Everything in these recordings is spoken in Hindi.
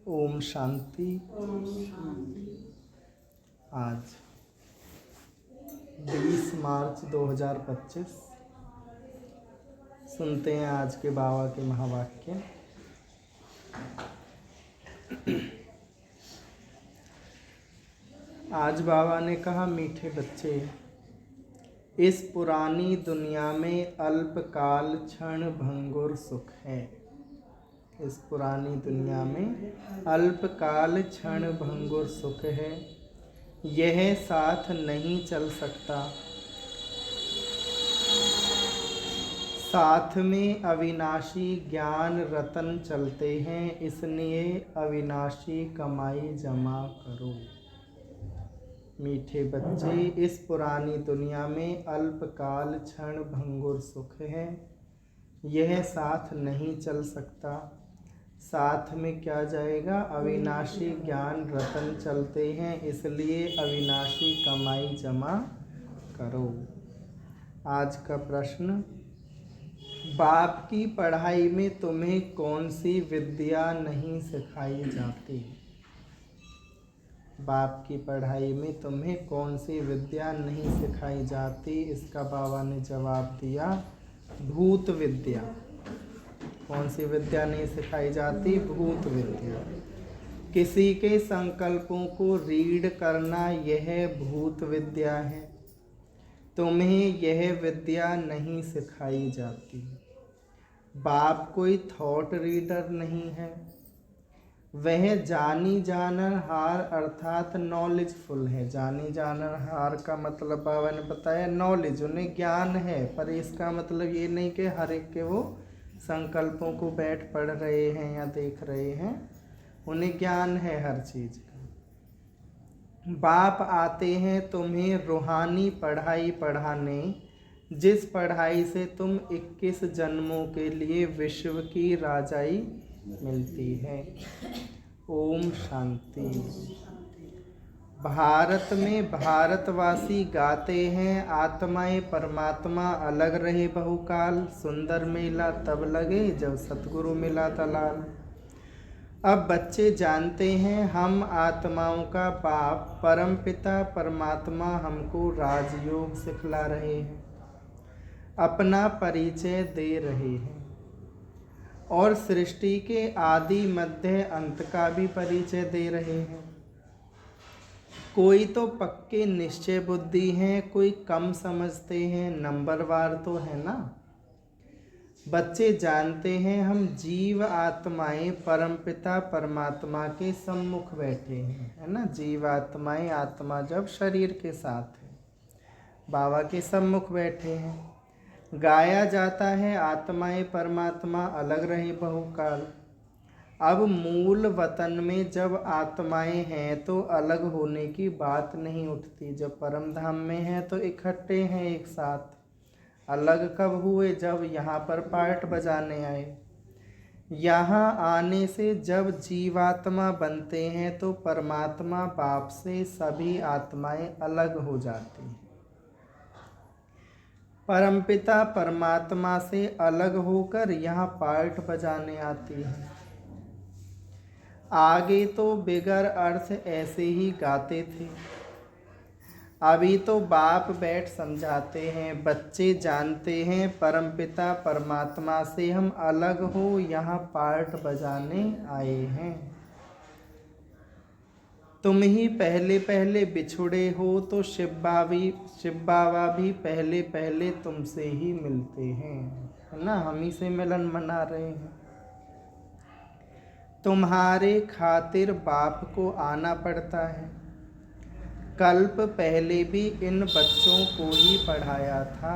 ओम शांति। आज 20 मार्च 2025 सुनते हैं आज के बाबा के महावाक्य। आज बाबा ने कहा, मीठे बच्चे, इस पुरानी दुनिया में अल्पकाल क्षण भंगुर सुख है। इस पुरानी दुनिया में अल्पकाल क्षण भंगुर सुख है, यह साथ नहीं चल सकता। साथ में अविनाशी ज्ञान रतन चलते हैं, इसलिए अविनाशी कमाई जमा करो। मीठे बच्चे, इस पुरानी दुनिया में अल्पकाल क्षण भंगुर सुख है, यह साथ नहीं चल सकता। साथ में क्या जाएगा? अविनाशी ज्ञान रतन चलते हैं, इसलिए अविनाशी कमाई जमा करो। आज का प्रश्न, बाप की पढ़ाई में तुम्हें कौन सी विद्या नहीं सिखाई जाती? बाप की पढ़ाई में तुम्हें कौन सी विद्या नहीं सिखाई जाती? इसका बाबा ने जवाब दिया, भूत विद्या। कौन सी विद्या नहीं सिखाई जाती? भूत विद्या। किसी के संकल्पों को रीड करना, यह भूत विद्या है। तुम्हें यह विद्या नहीं सिखाई जाती। बाप कोई थॉट रीडर नहीं है, वह जानी जानरहार अर्थात नॉलेजफुल है। जानी जानरहार का मतलब बाबा ने बताया नॉलेज, उन्हें ज्ञान है, पर इसका मतलब ये नहीं कि हर एक के वो संकल्पों को बैठ पढ़ रहे हैं या देख रहे हैं। उन्हें ज्ञान है हर चीज़ का। बाप आते हैं तुम्हें रूहानी पढ़ाई पढ़ाने, जिस पढ़ाई से तुम 21 जन्मों के लिए विश्व की राजाई मिलती है। ओम शांति। भारत में भारतवासी गाते हैं, आत्माएं परमात्मा अलग रहे बहुकाल, सुंदर मेला तब लगे जब सतगुरु मिला दलाल। अब बच्चे जानते हैं, हम आत्माओं का बाप परमपिता परमात्मा हमको राजयोग सिखला रहे हैं, अपना परिचय दे रहे हैं और सृष्टि के आदि मध्य अंत का भी परिचय दे रहे हैं। कोई तो पक्के निश्चय बुद्धि हैं, कोई कम समझते हैं, नंबरवार तो है ना। बच्चे जानते हैं, हम जीव आत्माएं परमपिता परमात्मा के सम्मुख बैठे हैं, है ना। जीव आत्माएं, आत्मा जब शरीर के साथ है, बाबा के सम्मुख बैठे हैं। गाया जाता है, आत्माएं परमात्मा अलग रहे बहुकाल। अब मूल वतन में जब आत्माएं हैं तो अलग होने की बात नहीं उठती। जब परम धाम में है तो इकट्ठे हैं एक साथ। अलग कब हुए? जब यहाँ पर पार्ट बजाने आए। यहाँ आने से जब जीवात्मा बनते हैं तो परमात्मा बाप से सभी आत्माएं अलग हो जाती हैं। परमपिता परमात्मा से अलग होकर यहाँ पार्ट बजाने आती है। आगे तो बिगर अर्थ ऐसे ही गाते थे, अभी तो बाप बैठ समझाते हैं। बच्चे जानते हैं, परमपिता परमात्मा से हम अलग हो यहाँ पार्ट बजाने आए हैं। तुम ही पहले पहले बिछुड़े हो तो शिव बाबा भी पहले पहले तुमसे ही मिलते हैं, है ना। हम ही से मिलन मना रहे हैं। तुम्हारे खातिर बाप को आना पड़ता है। कल्प पहले भी इन बच्चों को ही पढ़ाया था,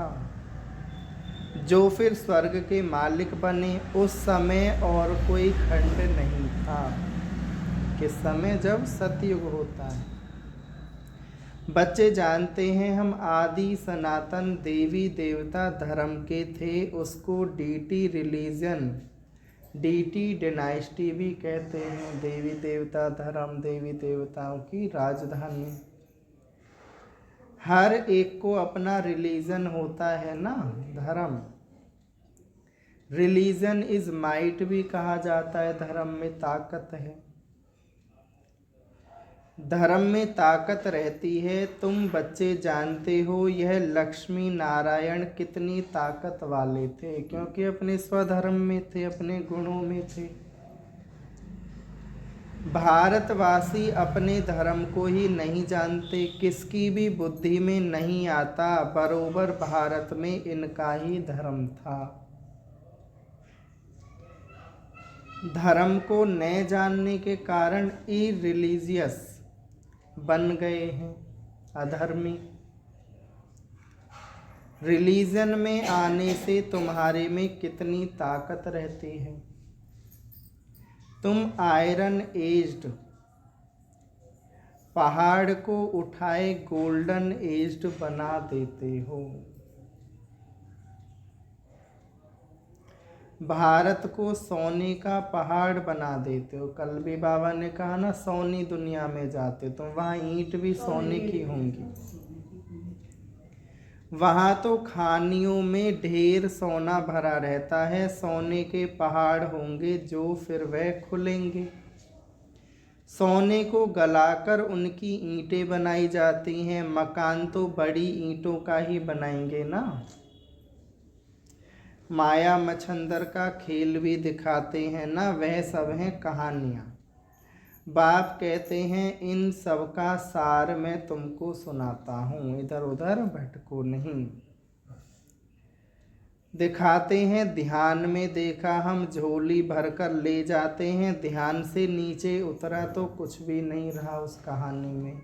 जो फिर स्वर्ग के मालिक बने। उस समय और कोई खंड नहीं था, किस समय? जब सतयुग होता है। बच्चे जानते हैं, हम आदि सनातन देवी देवता धर्म के थे। उसको डीटी रिलीजन, डीटी डिनाइस्टी भी कहते हैं। देवी देवता धर्म, देवी देवताओं की राजधानी। हर एक को अपना रिलीजन होता है ना, धर्म। रिलीजन इज माइट भी कहा जाता है, धर्म में ताकत है। धर्म में ताकत रहती है। तुम बच्चे जानते हो यह लक्ष्मी नारायण कितनी ताकत वाले थे, क्योंकि अपने स्वधर्म में थे, अपने गुणों में थे। भारतवासी अपने धर्म को ही नहीं जानते, किसकी भी बुद्धि में नहीं आता बरोबर भारत में इनका ही धर्म था। धर्म को न जानने के कारण इरिलीजियस बन गए हैं, अधर्मी। रिलीजन में आने से तुम्हारे में कितनी ताकत रहती है। तुम आयरन एज्ड पहाड़ को उठाए गोल्डन एज्ड बना देते हो। भारत को सोने का पहाड़ बना देते हो। कल भी बाबा ने कहा ना, सोनी दुनिया में जाते तो वहाँ ईंट भी सोने की होंगी। वहाँ तो खानियों में ढेर सोना भरा रहता है, सोने के पहाड़ होंगे जो फिर वह खुलेंगे। सोने को गलाकर उनकी ईंटें बनाई जाती हैं। मकान तो बड़ी ईंटों का ही बनाएंगे ना। माया मच्छंदर का खेल भी दिखाते हैं ना, वह सब हैं कहानियाँ। बाप कहते हैं इन सब का सार मैं तुमको सुनाता हूँ, इधर उधर भटको नहीं। दिखाते हैं ध्यान में देखा हम, झोली भरकर ले जाते हैं। ध्यान से नीचे उतरा तो कुछ भी नहीं रहा उस कहानी में।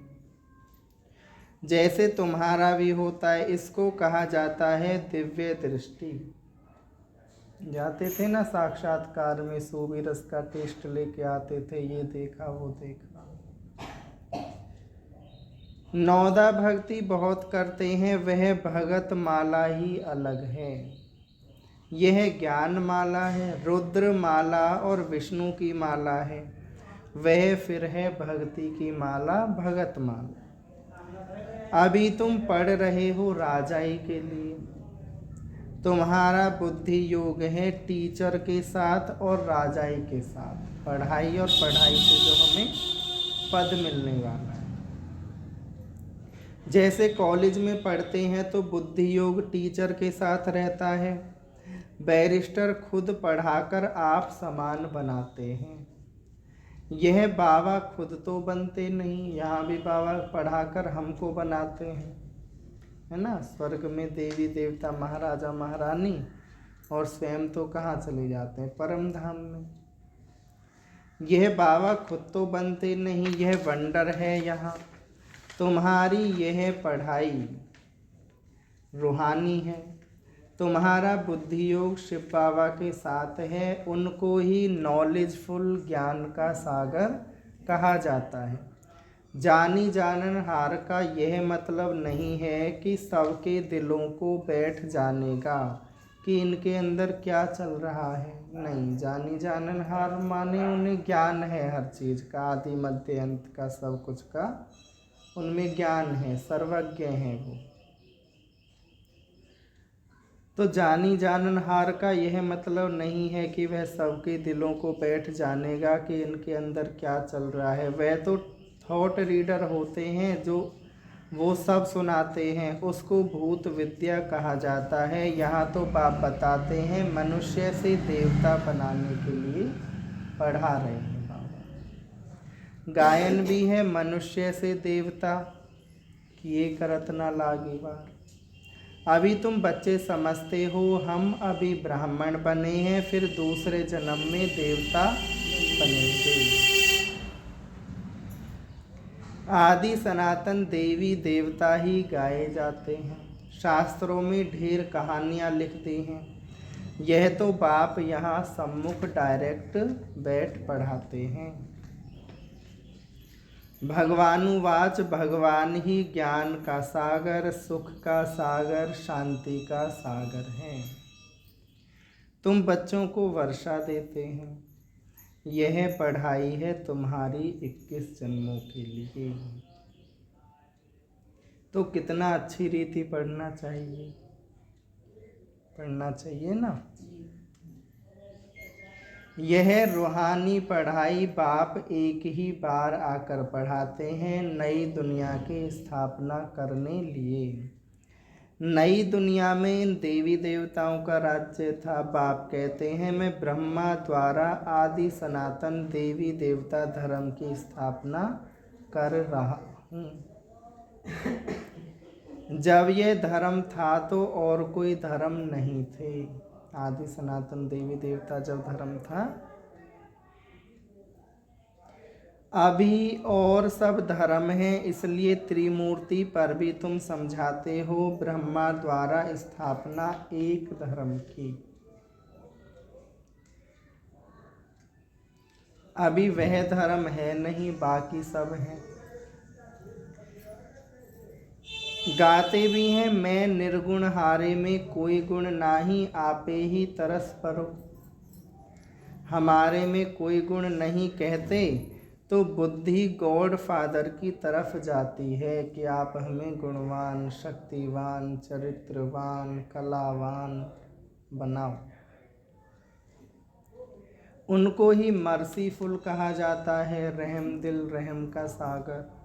जैसे तुम्हारा भी होता है, इसको कहा जाता है दिव्य दृष्टि। जाते थे ना साक्षात्कार में, सूबी रस का टेस्ट लेके आते थे, ये देखा वो देखा। नौदा भक्ति बहुत करते हैं, वह भगत माला ही अलग है। यह ज्ञान माला है, रुद्र माला और विष्णु की माला है। वह फिर है भक्ति की माला, भगत माला। अभी तुम पढ़ रहे हो राजाई के लिए। तुम्हारा बुद्धि योग है टीचर के साथ और राजाई के साथ। पढ़ाई और पढ़ाई से जो हमें पद मिलने वाला है। जैसे कॉलेज में पढ़ते हैं तो बुद्धि योग टीचर के साथ रहता है। बैरिस्टर खुद पढ़ाकर आप समान बनाते हैं। यह बाबा खुद तो बनते नहीं, यहाँ भी बाबा पढ़ाकर हमको बनाते हैं, है ना। स्वर्ग में देवी देवता महाराजा महारानी, और स्वयं तो कहाँ चले जाते हैं, परम धाम में। यह बाबा खुद तो बनते नहीं, यह वंडर है यहाँ। तुम्हारी यह पढ़ाई रूहानी है। तुम्हारा बुद्धि योग शिव बाबा के साथ है। उनको ही नॉलेजफुल ज्ञान का सागर कहा जाता है। जानी जानन हार का यह मतलब नहीं है कि सबके दिलों को बैठ जाने का, कि इनके अंदर क्या चल रहा है। नहीं, जानी जानन हार माने उन्हें ज्ञान है हर चीज़ का, आदि मध्य अंत का, सब कुछ का उनमें ज्ञान है, सर्वज्ञ हैं वो। तो जानी जानन हार का यह मतलब नहीं है कि वह सबके दिलों को बैठ जानेगा कि इनके अंदर क्या चल रहा है। वह तो थॉट रीडर होते हैं, जो वो सब सुनाते हैं, उसको भूत विद्या कहा जाता है। यहाँ तो बाप बताते हैं मनुष्य से देवता बनाने के लिए पढ़ा रहे हैं बाबा। गायन भी है मनुष्य से देवता, किए करत ना लागे बार। अभी तुम बच्चे समझते हो हम अभी ब्राह्मण बने हैं, फिर दूसरे जन्म में देवता बनेंगे। आदि सनातन देवी देवता ही गाए जाते हैं। शास्त्रों में ढेर कहानियाँ लिख दी हैं। यह तो बाप यहाँ सम्मुख डायरेक्ट बैठ पढ़ाते हैं। भगवानुवाच भगवान ही ज्ञान का सागर, सुख का सागर, शांति का सागर है। तुम बच्चों को वर्षा देते हैं। यह पढ़ाई है तुम्हारी 21 जन्मों के लिए। तो कितना अच्छी रीति पढ़ना चाहिए, पढ़ना चाहिए ना। यह रूहानी पढ़ाई बाप एक ही बार आकर पढ़ाते हैं नई दुनिया की स्थापना करने लिए। नई दुनिया में देवी देवताओं का राज्य था। बाप कहते हैं मैं ब्रह्मा द्वारा आदि सनातन देवी देवता धर्म की स्थापना कर रहा हूँ। जब यह धर्म था तो और कोई धर्म नहीं थे। आदि सनातन देवी देवता जब धर्म था, अभी और सब धर्म हैं, इसलिए त्रिमूर्ति पर भी तुम समझाते हो ब्रह्मा द्वारा स्थापना एक धर्म की। अभी वह धर्म है नहीं, बाकी सब हैं। गाते भी हैं मैं निर्गुण हारे में कोई गुण नाही, आपे ही तरस परो। हमारे में कोई गुण नहीं कहते तो बुद्धि गॉड फादर की तरफ जाती है कि आप हमें गुणवान, शक्तिवान, चरित्रवान, कलावान बनाओ। उनको ही मर्सीफुल कहा जाता है, रहम दिल, रहम का सागर।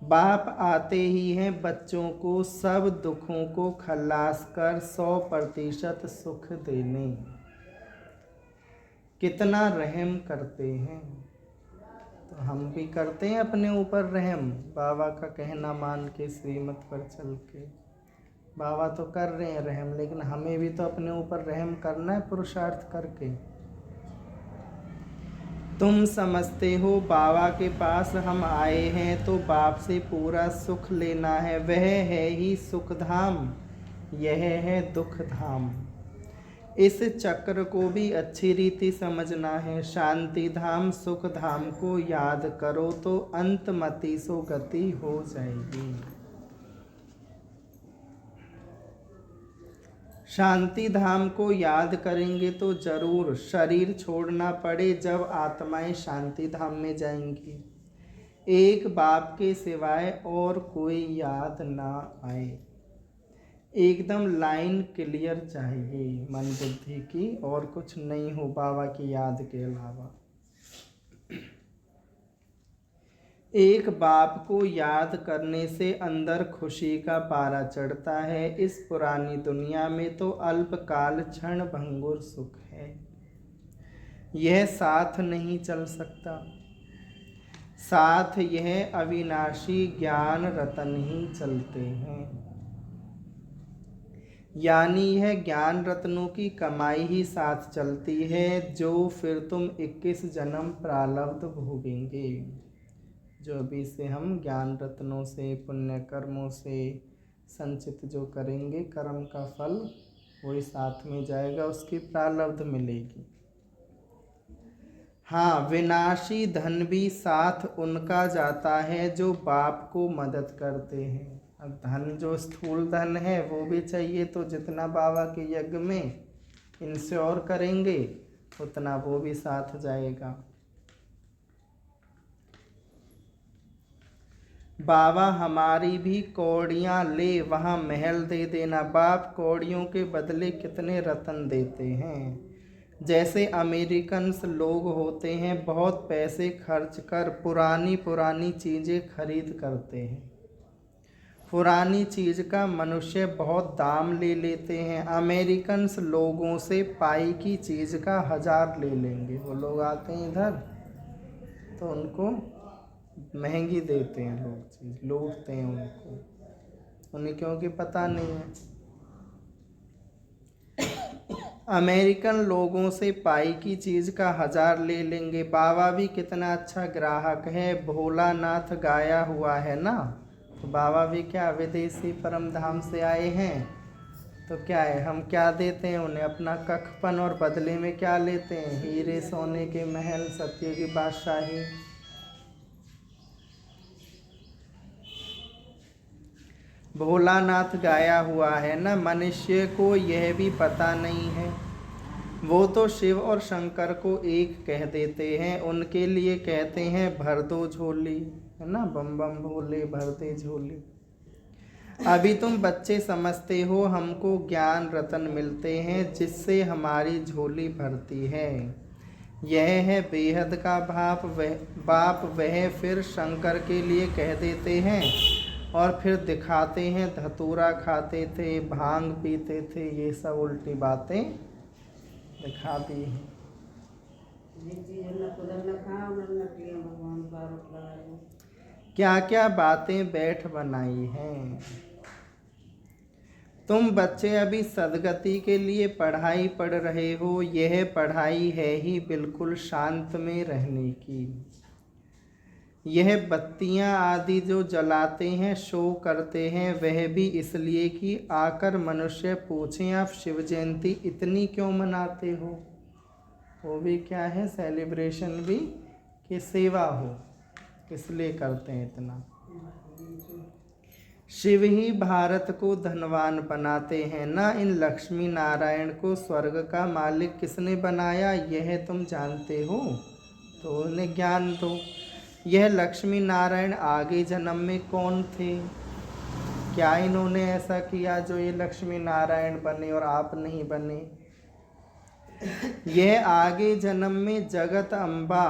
बाप आते ही हैं बच्चों को सब दुखों को खल्लास कर 100% सुख देने। कितना रहम करते हैं। तो हम भी करते हैं अपने ऊपर रहम, बाबा का कहना मान के, श्रीमत पर चल के। बाबा तो कर रहे हैं रहम, लेकिन हमें भी तो अपने ऊपर रहम करना है पुरुषार्थ करके। तुम समझते हो बाबा के पास हम आए हैं तो बाप से पूरा सुख लेना है, वह है ही सुख धाम, यह है दुख धाम। इस चक्र को भी अच्छी रीति समझना है। शांति धाम सुख धाम को याद करो तो अंतमति सो गति हो जाएगी। शांति धाम को याद करेंगे तो जरूर शरीर छोड़ना पड़े जब आत्माएं शांति धाम में जाएंगी। एक बाप के सिवाय और कोई याद ना आए। एकदम लाइन क्लियर चाहिए मन बुद्धि की, और कुछ नहीं हो बाबा की याद के अलावा। एक बाप को याद करने से अंदर खुशी का पारा चढ़ता है। इस पुरानी दुनिया में तो अल्पकाल क्षण भंगुर सुख है, यह साथ नहीं चल सकता। साथ यह अविनाशी ज्ञान रतन ही चलते हैं। यानी यह ज्ञान रत्नों की कमाई ही साथ चलती है, जो फिर तुम 21 जन्म प्रारब्ध भोगेंगे। जो अभी से हम ज्ञान रत्नों से, पुण्य कर्मों से संचित जो करेंगे, कर्म का फल वही साथ में जाएगा, उसकी प्रारब्ध मिलेगी। हाँ, विनाशी धन भी साथ उनका जाता है जो बाप को मदद करते हैं। अब धन जो स्थूल धन है वो भी चाहिए, तो जितना बाबा के यज्ञ में इंश्योर करेंगे उतना वो भी साथ जाएगा। बाबा हमारी भी कौड़ियाँ ले वहाँ महल दे देना। बाप कौड़ियों के बदले कितने रतन देते हैं। जैसे अमेरिकन्स लोग होते हैं, बहुत पैसे खर्च कर पुरानी पुरानी चीज़ें खरीद करते हैं। पुरानी चीज़ का मनुष्य बहुत दाम ले लेते हैं। अमेरिकन्स लोगों से पाई की चीज़ का 1000 ले लेंगे। वो लोग आते हैं इधर तो उनको महंगी देते हैं, लोग चीज़ लूटते हैं उनको, उन्हें क्योंकि पता नहीं है। अमेरिकन लोगों से पाई की चीज़ का 1000 ले लेंगे। बाबा भी कितना अच्छा ग्राहक है, भोलानाथ गाया हुआ है ना। तो बाबा भी क्या विदेशी परम धाम से आए हैं, तो क्या है, हम क्या देते हैं उन्हें, अपना कखपन, और बदले में क्या लेते हैं, हीरे सोने के महल, सत्य की बादशाही। भोलानाथ गाया हुआ है ना। मनुष्य को यह भी पता नहीं है, वो तो शिव और शंकर को एक कह देते हैं। उनके लिए कहते हैं भर दो झोली, है ना, बम बम भोले भर दे झोली। अभी तुम बच्चे समझते हो हमको ज्ञान रतन मिलते हैं जिससे हमारी झोली भरती है। यह है बेहद का बाप वह फिर शंकर के लिए कह देते हैं और फिर दिखाते हैं धतूरा खाते थे, भांग पीते थे, ये सब उल्टी बातें दिखा दी हैं। क्या क्या बातें बैठ बनाई हैं। तुम बच्चे अभी सदगति के लिए पढ़ाई पढ़ रहे हो। यह पढ़ाई है ही बिल्कुल शांत में रहने की। यह बत्तियां आदि जो जलाते हैं, शो करते हैं, वह भी इसलिए कि आकर मनुष्य पूछें आप शिव जयंती इतनी क्यों मनाते हो। वो भी क्या है, सेलिब्रेशन भी कि सेवा हो, इसलिए करते हैं इतना। शिव ही भारत को धनवान बनाते हैं ना। इन लक्ष्मी नारायण को स्वर्ग का मालिक किसने बनाया, यह तुम जानते हो तो उन्हें ज्ञान दो। यह लक्ष्मी नारायण आगे जन्म में कौन थे, क्या इन्होंने ऐसा किया जो ये लक्ष्मी नारायण बने और आप नहीं बने। यह आगे जन्म में जगत अम्बा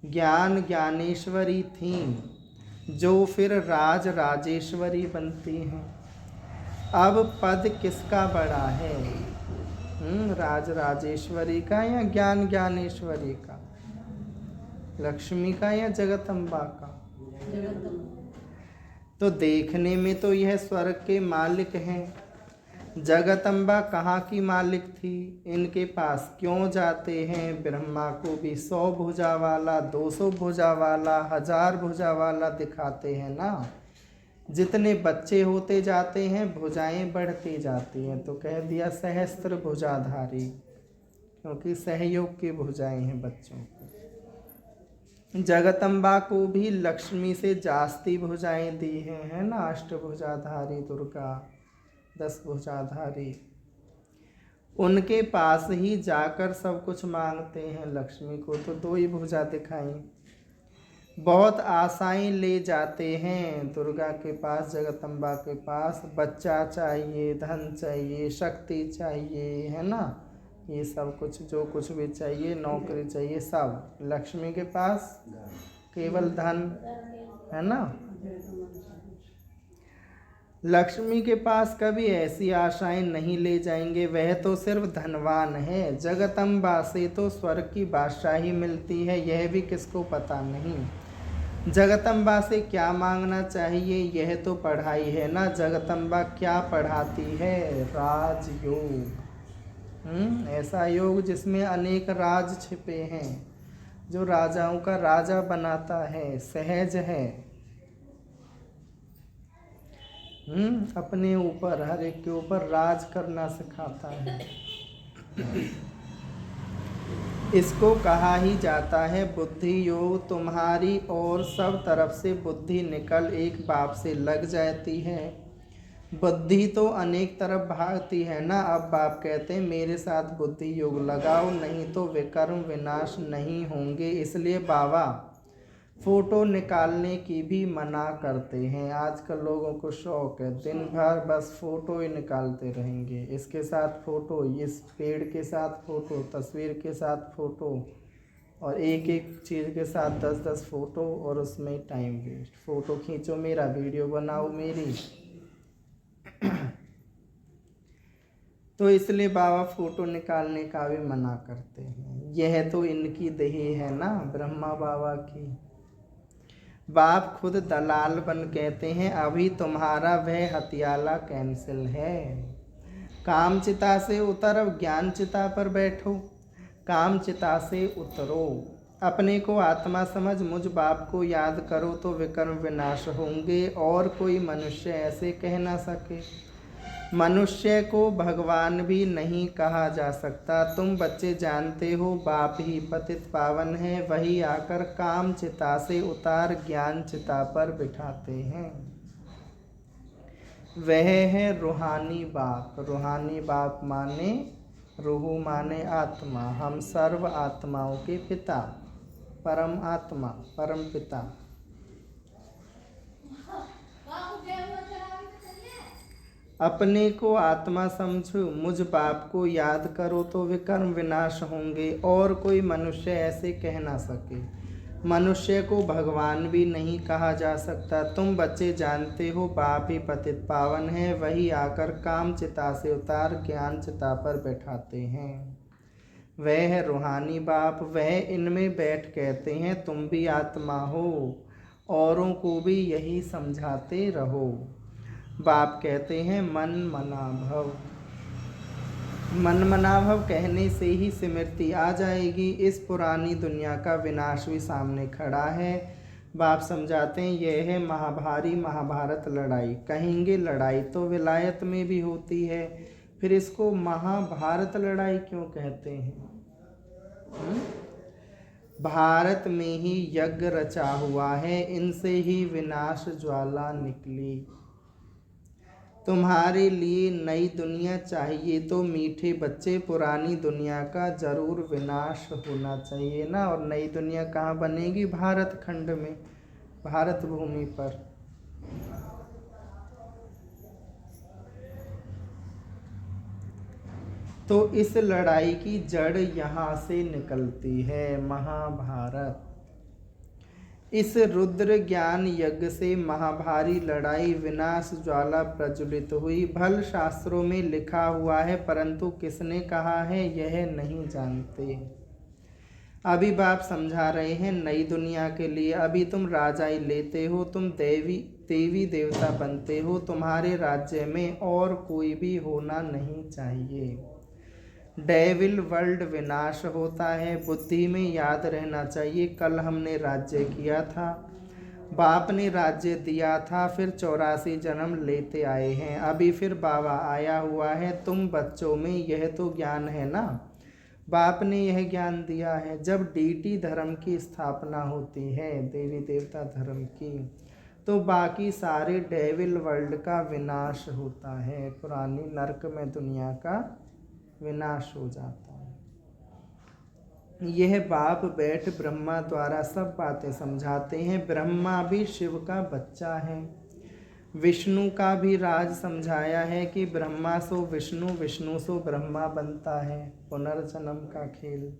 ज्ञान ज्ञानेश्वरी थीं, जो फिर राज राजेश्वरी बनती हैं। अब पद किसका बड़ा है, राज राजेश्वरी का या ज्ञान ज्ञानेश्वरी का, लक्ष्मी का या जगदम्बा का। तो देखने में तो यह स्वर्ग के मालिक हैं। जगदम्बा कहाँ की मालिक थी, इनके पास क्यों जाते हैं। ब्रह्मा को भी 100 भुजा वाला, 200 भुजा वाला, 1000 भुजा वाला दिखाते हैं ना। जितने बच्चे होते जाते हैं भुजाएं बढ़ती जाती हैं, तो कह दिया सहस्त्र भुजाधारी, क्योंकि सहयोग की भुजाएं हैं बच्चों को। जगदम्बा को भी लक्ष्मी से जास्ती भुजाएं दी हैं, है ना। अष्टभुजाधारी दुर्गा, 10 भुजाधारी, उनके पास ही जाकर सब कुछ मांगते हैं। लक्ष्मी को तो 2 ही भुजा दिखाई। बहुत आशाएं ले जाते हैं दुर्गा के पास, जगदम्बा के पास। बच्चा चाहिए, धन चाहिए, शक्ति चाहिए, है ना। ये सब कुछ जो कुछ भी चाहिए, नौकरी चाहिए, सब लक्ष्मी के पास केवल धन, है ना। लक्ष्मी के पास कभी ऐसी आशाएं नहीं ले जाएंगे, वह तो सिर्फ धनवान है। जगदम्बा से तो स्वर्ग की बादशाही मिलती है, यह भी किसको पता नहीं। जगदम्बा से क्या मांगना चाहिए, यह तो पढ़ाई है ना। जगदम्बा क्या पढ़ाती है, राजयोग। ऐसा योग जिसमें अनेक राज छिपे हैं, जो राजाओं का राजा बनाता है, सहज है। अपने ऊपर, हर एक के ऊपर राज करना सिखाता है। इसको कहा ही जाता है बुद्धि योग। तुम्हारी और सब तरफ से बुद्धि निकल एक बाप से लग जाती है। बुद्धि तो अनेक तरफ भागती है ना। अब बाप कहते हैं मेरे साथ बुद्धि योग लगाओ, नहीं तो विकर्म विनाश नहीं होंगे। इसलिए बाबा फ़ोटो निकालने की भी मना करते हैं। आजकल लोगों को शौक़ है, दिन भर बस फ़ोटो ही निकालते रहेंगे। इसके साथ फ़ोटो, इस पेड़ के साथ फ़ोटो, तस्वीर के साथ फ़ोटो, और एक एक चीज़ के साथ 10-10 फ़ोटो, और उसमें टाइम वेस्ट। फ़ोटो खींचो मेरा, वीडियो बनाओ मेरी। तो इसलिए बाबा फ़ोटो निकालने का भी मना करते हैं। यह तो इनकी देही है ना, ब्रह्मा बाबा की। बाप खुद दलाल बन कहते हैं अभी तुम्हारा वह हथियाला कैंसिल है। काम चिता से उतर, अब ज्ञान चिता पर बैठो। काम चिता से उतरो, अपने को आत्मा समझ मुझ बाप को याद करो, तो विकर्म विनाश होंगे। और कोई मनुष्य ऐसे कह ना सके। मनुष्य को भगवान भी नहीं कहा जा सकता। तुम बच्चे जानते हो बाप ही पतित पावन है, वही आकर काम चिता से उतार ज्ञान चिता पर बिठाते हैं। वह है रूहानी बाप। रूहानी बाप माने, रूह माने आत्मा। हम सर्व आत्माओं के पिता, परम आत्मा, परम पिता। अपने को आत्मा समझो, मुझ बाप को याद करो तो विकर्म विनाश होंगे। और कोई मनुष्य ऐसे कह ना सके। मनुष्य को भगवान भी नहीं कहा जा सकता। तुम बच्चे जानते हो बाप ही पतित पावन है, वही आकर काम चिता से उतार ज्ञान चिता पर बैठाते हैं। वह है रूहानी बाप, वह इनमें बैठ कहते हैं तुम भी आत्मा हो, औरों को भी यही समझाते रहो। बाप कहते हैं मन मना भव। मन मना भव कहने से ही स्मृति आ जाएगी। इस पुरानी दुनिया का विनाश भी सामने खड़ा है। बाप समझाते हैं यह है महाभारी महाभारत लड़ाई। कहेंगे लड़ाई तो विलायत में भी होती है, फिर इसको महाभारत लड़ाई क्यों कहते हैं? भारत में ही यज्ञ रचा हुआ है, इनसे ही विनाश ज्वाला निकली। तुम्हारे लिए नई दुनिया चाहिए तो मीठे बच्चे पुरानी दुनिया का जरूर विनाश होना चाहिए ना। और नई दुनिया कहाँ बनेगी? भारत खंड में, भारत भूमि पर। तो इस लड़ाई की जड़ यहाँ से निकलती है, महाभारत। इस रुद्र ज्ञान यज्ञ से महाभारी लड़ाई विनाश ज्वाला प्रज्वलित हुई। भल शास्त्रों में लिखा हुआ है, परंतु किसने कहा है यह नहीं जानते। अभी बाप समझा रहे हैं नई दुनिया के लिए। अभी तुम राजाई लेते हो, तुम देवी देवता बनते हो, तुम्हारे राज्य में और कोई भी होना नहीं चाहिए। डेविल वर्ल्ड विनाश होता है। बुद्धि में याद रहना चाहिए कल हमने राज्य किया था, बाप ने राज्य दिया था, फिर 84 जन्म लेते आए हैं, अभी फिर बाबा आया हुआ है। तुम बच्चों में यह तो ज्ञान है ना, बाप ने यह ज्ञान दिया है। जब डीटी धर्म की स्थापना होती है, देवी देवता धर्म की, तो बाकी सारे डेविल वर्ल्ड का विनाश होता है। पुरानी नरक में दुनिया का विनाश हो जाता है। यह बाप बैठ ब्रह्मा द्वारा सब बातें समझाते हैं। ब्रह्मा भी शिव का बच्चा है। विष्णु का भी राज समझाया है कि ब्रह्मा सो विष्णु, विष्णु सो ब्रह्मा बनता है। पुनर्जन्म का खेल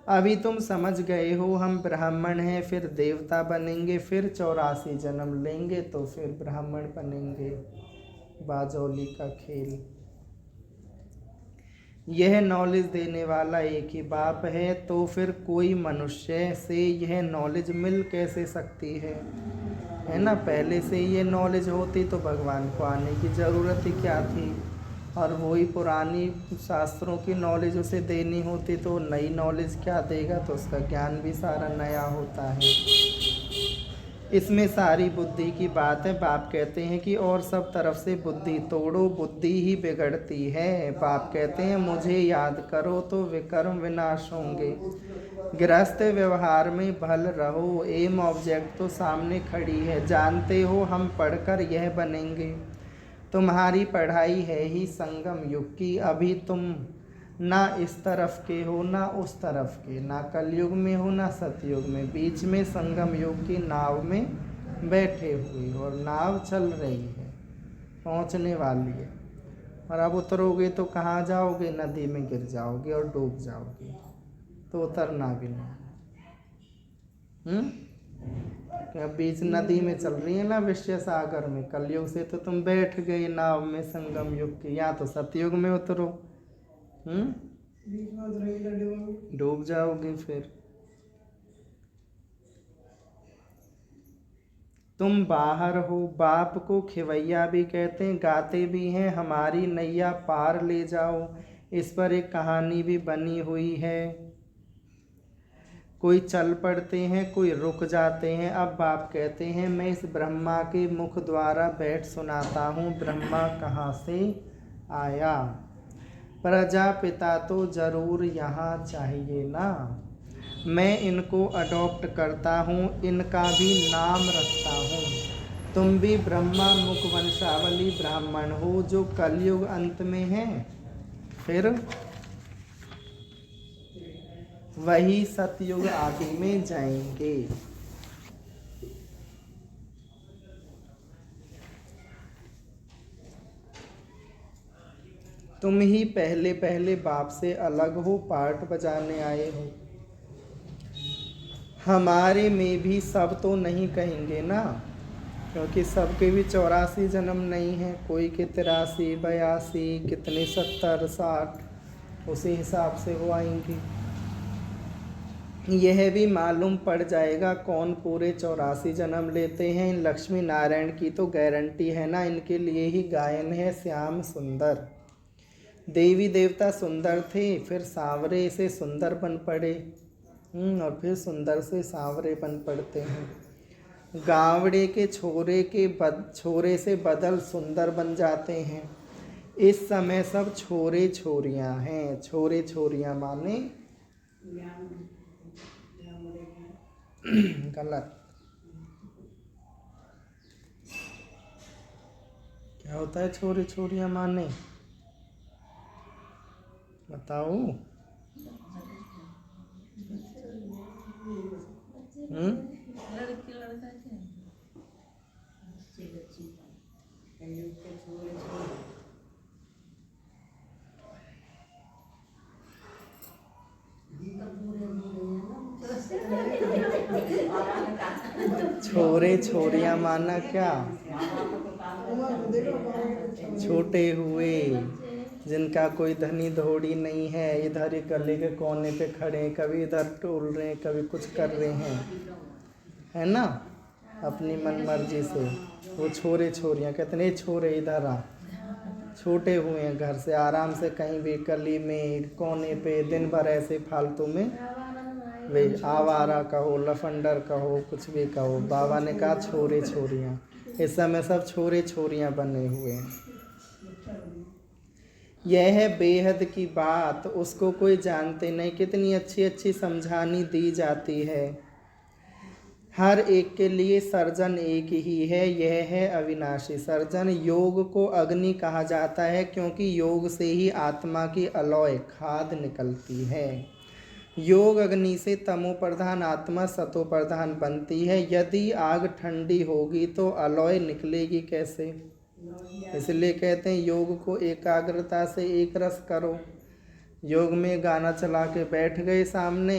अभी तुम समझ गए हो। हम ब्राह्मण हैं, फिर देवता बनेंगे, फिर 84 जन्म लेंगे तो फिर ब्राह्मण बनेंगे। बाजौली का खेल। यह नॉलेज देने वाला एक ही बाप है, तो फिर कोई मनुष्य से यह नॉलेज मिल कैसे सकती है ना। पहले से ये नॉलेज होती तो भगवान को आने की ज़रूरत ही क्या थी। और वही पुरानी शास्त्रों की नॉलेज उसे देनी होती तो नई नॉलेज क्या देगा, तो उसका ज्ञान भी सारा नया होता है। इसमें सारी बुद्धि की बात है। बाप कहते हैं कि और सब तरफ से बुद्धि तोड़ो, बुद्धि ही बिगड़ती है। बाप कहते हैं मुझे याद करो तो विकर्म विनाश होंगे। गृहस्थ व्यवहार में भल रहो। एम ऑब्जेक्ट तो सामने खड़ी है, जानते हो हम पढ़कर यह बनेंगे। तुम्हारी पढ़ाई है ही संगम युग की। अभी तुम ना इस तरफ के हो ना उस तरफ के, ना कलयुग में हो ना सतयुग में, बीच में संगम युग की नाव में बैठे हुए हो और नाव चल रही है, पहुंचने वाली है। और अब उतरोगे तो कहाँ जाओगे? नदी में गिर जाओगे और डूब जाओगे, तो उतरना भी नहीं। क्या बीच नदी में चल रही है ना, विषय सागर में। कलयुग से तो तुम बैठ गए नाव में संगम युग की, या तो सतयुग में उतरो, डूब जाओगे फिर। तुम बाहर हो। बाप को खिवैया भी कहते हैं, गाते भी हैं हमारी नैया पार ले जाओ। इस पर एक कहानी भी बनी हुई है। कोई चल पड़ते हैं, कोई रुक जाते हैं। अब बाप कहते हैं मैं इस ब्रह्मा के मुख द्वारा बैठ सुनाता हूँ। ब्रह्मा कहाँ से आया? प्रजापिता तो जरूर यहाँ चाहिए ना। मैं इनको अडॉप्ट करता हूँ, इनका भी नाम रखता हूँ। तुम भी ब्रह्मा मुख वंशावली ब्राह्मण हो, जो कलयुग अंत में है, फिर वही सतयुग आदि में जाएंगे। तुम ही पहले पहले बाप से अलग हो, पार्ट बजाने आए हो। हमारे में भी सब तो नहीं कहेंगे ना, क्योंकि सबके भी 84 जन्म नहीं है, कोई के 83 82 कितने 70 60, उसी हिसाब से वो आएंगे। यह भी मालूम पड़ जाएगा कौन पूरे 84 जन्म लेते हैं। लक्ष्मी नारायण की तो गारंटी है ना, इनके लिए ही गायन है श्याम सुंदर। देवी देवता सुंदर थे, फिर सांवरे से सुंदर बन पड़े, और फिर सुंदर से सांवरे बन पड़ते हैं। गावड़े के छोरे से बदल सुंदर बन जाते हैं। इस समय सब छोरे छोरियां हैं। छोरे छोरियां माने गलत। क्या होता है छोरे छोरियां माने, बताओ। छोरे छोरियां माना क्या, छोटे हुए, जिनका कोई धनी धोड़ी नहीं है, इधर ही गले के कोने पे खड़े, कभी इधर टोल रहे हैं, कभी कुछ कर रहे हैं, है ना, अपनी मन मर्जी से। वो छोरे छोरियां कहते हैं छोरे इधर आ, छोटे हुए हैं घर से, आराम से कहीं भी गली में कोने पे दिन भर ऐसे फालतू में वे आवारा कहो, लफंडर कहो, कुछ भी कहो। बाबा ने कहा छोरे छोरियां, इस समय सब छोरे छोरियां बने हुए हैं। यह है बेहद की बात, उसको कोई जानते नहीं। कितनी अच्छी अच्छी समझानी दी जाती है। हर एक के लिए सर्जन एक ही है, यह है अविनाशी सर्जन। योग को अग्नि कहा जाता है, क्योंकि योग से ही आत्मा की अलौय खाद निकलती है। योग अग्नि से तमो प्रधान आत्मा सतो प्रधान बनती है। यदि आग ठंडी होगी तो अलौय निकलेगी कैसे। इसलिए कहते हैं योग को एकाग्रता से एक रस करो। योग में गाना चला के बैठ गए सामने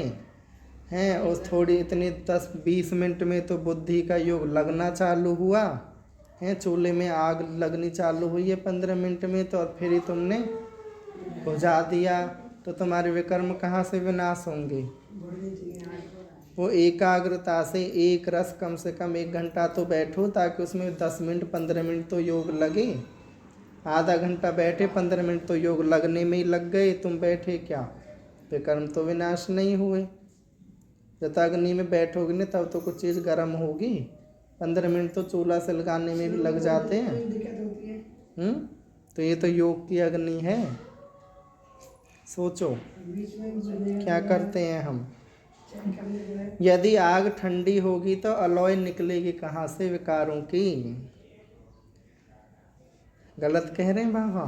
हैं, और थोड़ी इतनी 10-20 मिनट में तो बुद्धि का योग लगना चालू हुआ है, चूल्हे में आग लगनी चालू हुई है 15 मिनट में, तो और फिर ही तुमने बुझा दिया, तो तुम्हारे विकर्म कहाँ से विनाश होंगे। वो एकाग्रता से एक रस कम से कम 1 घंटा तो बैठो, ताकि उसमें 10 मिनट 15 मिनट तो योग लगे। आधा घंटा बैठे, 15 मिनट तो योग लगने में ही लग गए, तुम बैठे क्या, विकर्म तो विनाश नहीं हुए। जब अग्नि में बैठोगे ना तब तो कुछ चीज़ गर्म होगी, 15 मिनट तो चूल्हा से लगाने में भी लग जाते हैं। तो ये तो योग की अग्नि है। सोचो क्या करते हैं हम। यदि आग ठंडी होगी तो अलौय निकलेगी कहाँ से विकारों की। गलत कह रहे हैं बाबा,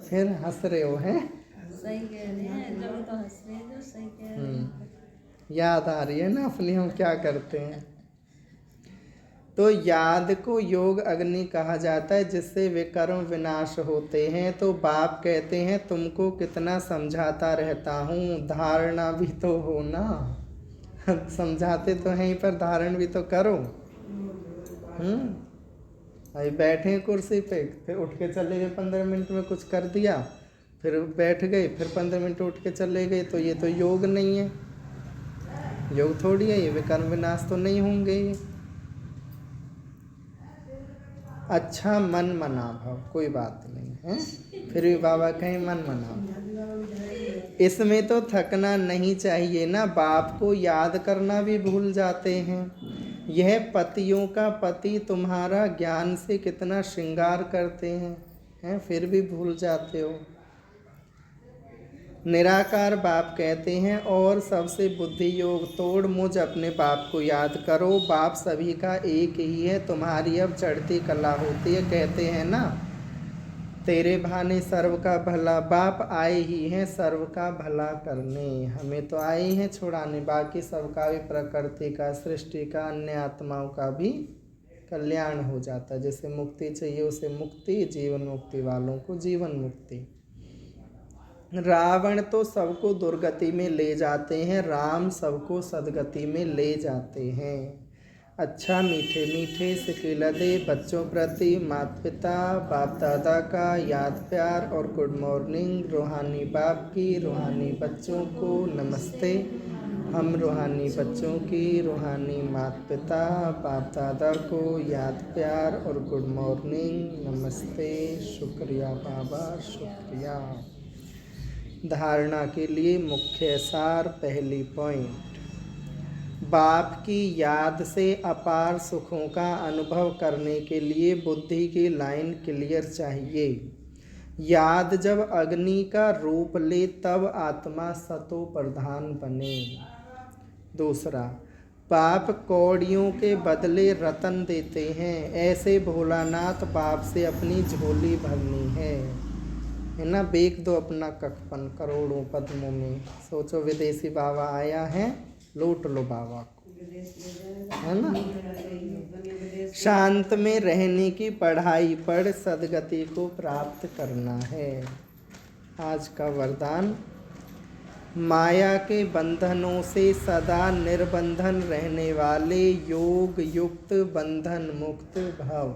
फिर हंस रहे हो हैं। सही कह रहे हैं, जब तो हंस रहे हैं, सही कह रहे हैं। याद आ रही है ना अपनी हम क्या करते हैं। तो याद को योग अग्नि कहा जाता है, जिससे विकर्म विनाश होते हैं। तो बाप कहते हैं तुमको कितना समझाता रहता हूँ, धारणा भी तो हो ना। समझाते तो हैं पर धारण भी तो करो। अभी बैठे कुर्सी पे, फिर उठ के चले गए 15 मिनट में कुछ कर दिया, फिर बैठ गए, फिर 15 मिनट उठ के चले गए, तो ये तो योग नहीं है। योग थोड़ी है ये, विकर्म विनाश तो नहीं होंगे ये। अच्छा मन मना भाव, कोई बात नहीं है, फिर भी बाबा कहें मन मना। इसमें तो थकना नहीं चाहिए ना, बाप को याद करना भी भूल जाते हैं। यह पतियों का पति तुम्हारा ज्ञान से कितना श्रृंगार करते हैं, फिर भी भूल जाते हो। निराकार बाप कहते हैं, और सबसे बुद्धि योग तोड़ मुझ अपने बाप को याद करो। बाप सभी का एक ही है, तुम्हारी अब चढ़ती कला होती है। कहते हैं ना तेरे भाने सर्व का भला, बाप आए ही हैं सर्व का भला करने। हमें तो आए ही हैं छुड़ाने, बाकी सबका भी, प्रकृति का, सृष्टि का, अन्य आत्माओं का भी कल्याण हो जाता है। जैसे मुक्ति चाहिए उसे मुक्ति, जीवन मुक्ति वालों को जीवन मुक्ति। रावण तो सबको दुर्गति में ले जाते हैं, राम सबको सदगति में ले जाते हैं। अच्छा मीठे मीठे सिखिला दे बच्चों प्रति माता पिता बाप दादा का याद प्यार और गुड मॉर्निंग। रूहानी बाप की रूहानी बच्चों को नमस्ते। हम रूहानी बच्चों की रूहानी माता पिता बाप दादा को याद प्यार और गुड मॉर्निंग नमस्ते। शुक्रिया बाबा, शुक्रिया। धारणा के लिए मुख्य सार। पहली पॉइंट, बाप की याद से अपार सुखों का अनुभव करने के लिए बुद्धि की लाइन क्लियर चाहिए। याद जब अग्नि का रूप ले तब आत्मा सतो प्रधान बने। दूसरा, बाप कौड़ियों के बदले रतन देते हैं, ऐसे भोलानाथ बाप से अपनी झोली भरनी है ना। बेच दो अपना कखपन करोड़ों पद्मों में। सोचो विदेशी बाबा आया है, लूट लो बाबा को, है ना। शांत में रहने की पढ़ाई पढ़ सदगति को प्राप्त करना है। आज का वरदान, माया के बंधनों से सदा निर्बंधन रहने वाले योग युक्त बंधन मुक्त भव।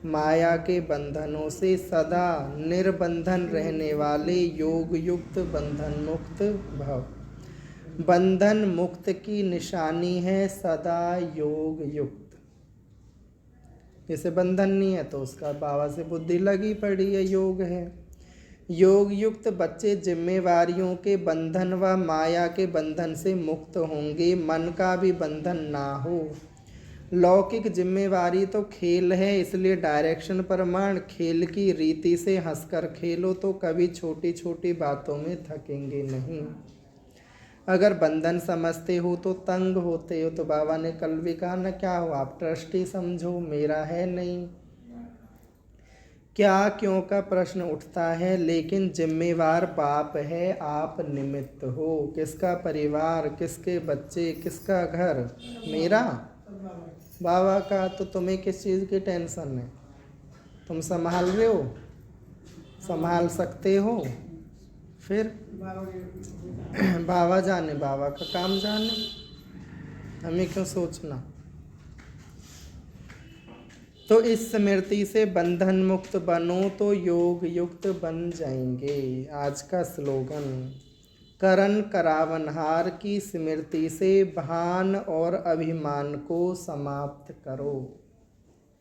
माया के बंधनों से सदा निर्बंधन रहने वाले योग युक्त बंधन मुक्त भव। बंधन मुक्त की निशानी है सदा योग युक्त। जैसे बंधन नहीं है तो उसका बाबा से बुद्धि लगी पड़ी है, योग है। योग युक्त बच्चे जिम्मेवारियों के बंधन व माया के बंधन से मुक्त होंगे। मन का भी बंधन ना हो। लौकिक जिम्मेवारी तो खेल है, इसलिए डायरेक्शन प्रमाण खेल की रीति से हंसकर खेलो तो कभी छोटी छोटी बातों में थकेंगे नहीं। अगर बंधन समझते हो तो तंग होते हो। तो बाबा ने कल भी कहा ना, क्या हो आप ट्रस्टी समझो, मेरा है नहीं। क्या क्यों का प्रश्न उठता है, लेकिन जिम्मेवार बाप है, आप निमित्त हो। किसका परिवार, किसके बच्चे, किसका घर, मेरा बाबा का। तो तुम्हें किस चीज़ की टेंशन है? तुम संभाल रहे हो, संभाल सकते हो, फिर बाबा जाने, बाबा का काम जाने, हमें क्यों सोचना। तो इस स्मृति से बंधन मुक्त बनो तो योग युक्त बन जाएंगे। आज का स्लोगन, करण करावनहार की स्मृति से भान और अभिमान को समाप्त करो।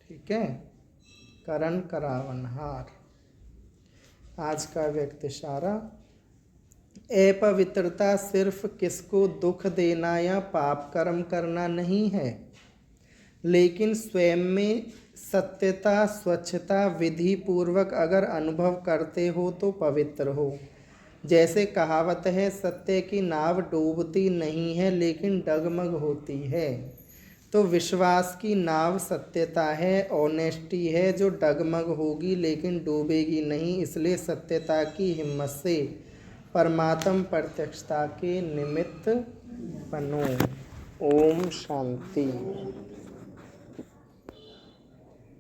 ठीक है, करण करावनहार। आज का व्यक्त इशारा, अपवित्रता सिर्फ किसको दुख देना या पाप कर्म करना नहीं है, लेकिन स्वयं में सत्यता स्वच्छता विधि पूर्वक अगर अनुभव करते हो तो पवित्र हो। जैसे कहावत है, सत्य की नाव डूबती नहीं है लेकिन डगमग होती है। तो विश्वास की नाव सत्यता है, ऑनेस्टी है, जो डगमग होगी लेकिन डूबेगी नहीं। इसलिए सत्यता की हिम्मत से परमात्म प्रत्यक्षता के निमित्त बनो। ओम शांति।